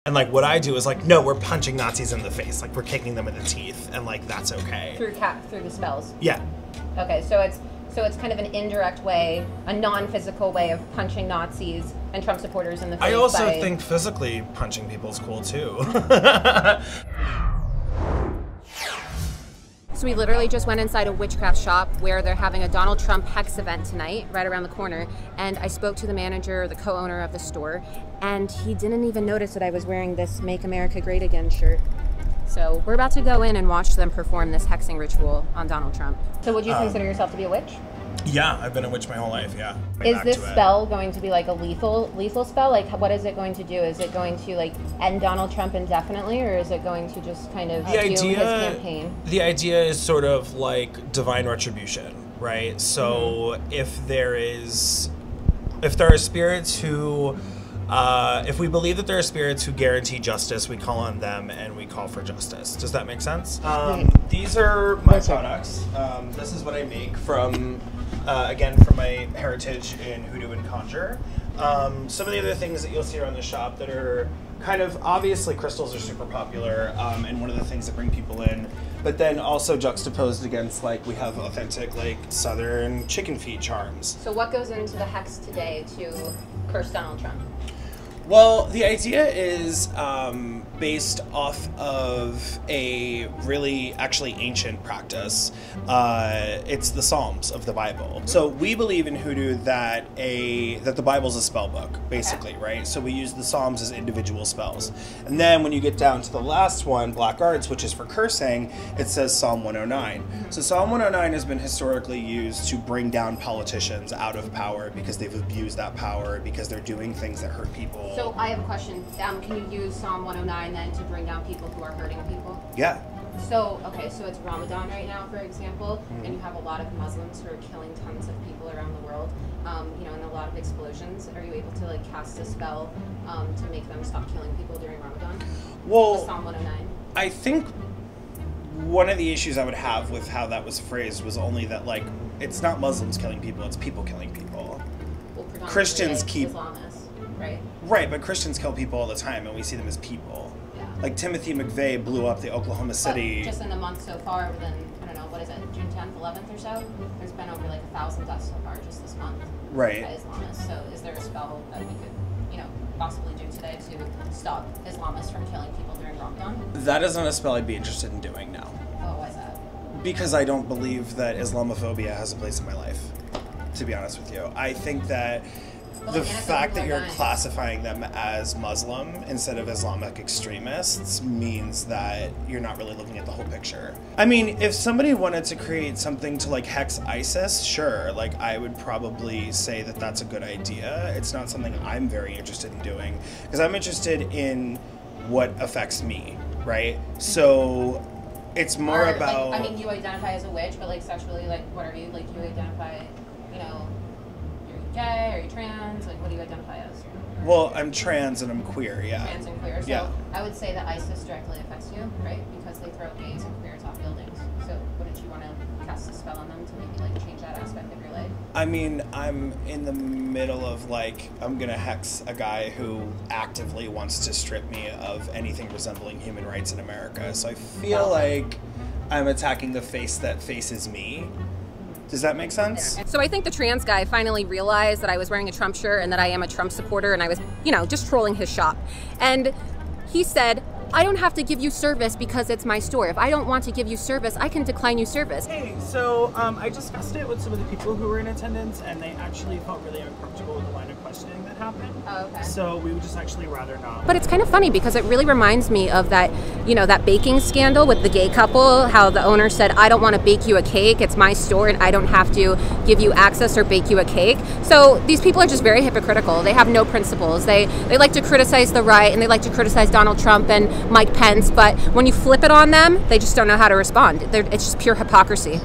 And like what I do is like, no, we're punching Nazis in the face, like we're kicking them in the teeth, and like that's okay. Through the spells. Yeah. Okay, so it's kind of an indirect way, a non-physical way of punching Nazis and Trump supporters in the face. I also think physically punching people is cool too. So we literally just went inside a witchcraft shop where they're having a Donald Trump hex event tonight, right around the corner. And I spoke to the manager, the co-owner of the store, and he didn't even notice that I was wearing this Make America Great Again shirt. So we're about to go in and watch them perform this hexing ritual on Donald Trump. So would you consider yourself to be a witch? Yeah, I've been a witch my whole life, yeah. Is this spell going to be like a lethal spell? Like, what is it going to do? Is it going to like end Donald Trump indefinitely, or is it going to just kind of doom his campaign? The idea is sort of like divine retribution, right? So if there are spirits who, if we believe that there are spirits who guarantee justice, we call on them and we call for justice. Does that make sense? These are my products. This is what I make from, again, from my heritage in hoodoo and conjure. Some of the other things that you'll see around the shop that are kind of, obviously crystals are super popular, and one of the things that bring people in, but then also juxtaposed against, like, we have authentic, like, southern chicken feet charms. So what goes into the hex today to curse Donald Trump? Well, the idea is based off of a really actually ancient practice. It's the Psalms of the Bible. So we believe in hoodoo that the Bible's a spell book, basically, right? So we use the Psalms as individual spells. And then when you get down to the last one, Black Arts, which is for cursing, it says Psalm 109. So Psalm 109 has been historically used to bring down politicians out of power because they've abused that power, because they're doing things that hurt people. So I have a question. Can you use Psalm 109 then to bring down people who are hurting people? Yeah. So, okay, so it's Ramadan right now, for example, and you have a lot of Muslims who are killing tons of people around the world, and a lot of explosions. Are you able to like cast a spell to make them stop killing people during Ramadan? Well, with Psalm 109? I think one of the issues I would have with how that was phrased was only that, like, it's not Muslims killing people, it's people killing people. Well, Christians keep... Islamists, right? Right, but Christians kill people all the time, and we see them as people. Yeah. Like Timothy McVeigh blew up the Oklahoma City. Just in the month so far, within, I don't know, what is it, June 10th, 11th or so? There's been over like 1,000 deaths so far just this month. Right. By Islamists. So is there a spell that we could, possibly do today to stop Islamists from killing people during Ramadan? That isn't a spell I'd be interested in doing now. Oh, why is that? Because I don't believe that Islamophobia has a place in my life, to be honest with you. I think that the fact that you're classifying them as Muslim instead of Islamic extremists means that you're not really looking at the whole picture. I mean, if somebody wanted to create something to like hex ISIS, sure, like I would probably say that that's a good idea. It's not something I'm very interested in doing because I'm interested in what affects me, right? So it's more about... Like, I mean, you identify as a witch, but like sexually, like what are you? Like you identify, gay, are you trans? Like, what do you identify as? Well, I'm trans and I'm queer, yeah. Trans and queer. So yeah. I would say that ISIS directly affects you, right? Because they throw gays and queers off buildings. So wouldn't you want to cast a spell on them to maybe like change that aspect of your life? I mean, I'm in the middle of like, I'm gonna hex a guy who actively wants to strip me of anything resembling human rights in America. So I feel like I'm attacking the face that faces me. Does that make sense? So I think the trans guy finally realized that I was wearing a Trump shirt and that I am a Trump supporter and I was, just trolling his shop. And he said, I don't have to give you service because it's my store. If I don't want to give you service, I can decline you service. Hey, so I discussed it with some of the people who were in attendance and they actually felt really uncomfortable with the line of questioning that happened. Oh, okay. So we would just actually rather not. But it's kind of funny because it really reminds me of that, that baking scandal with the gay couple, how the owner said, I don't want to bake you a cake, it's my store and I don't have to give you access or bake you a cake. So these people are just very hypocritical. They have no principles. They like to criticize the right and they like to criticize Donald Trump and Mike Pence, but when you flip it on them, they just don't know how to respond. It's just pure hypocrisy.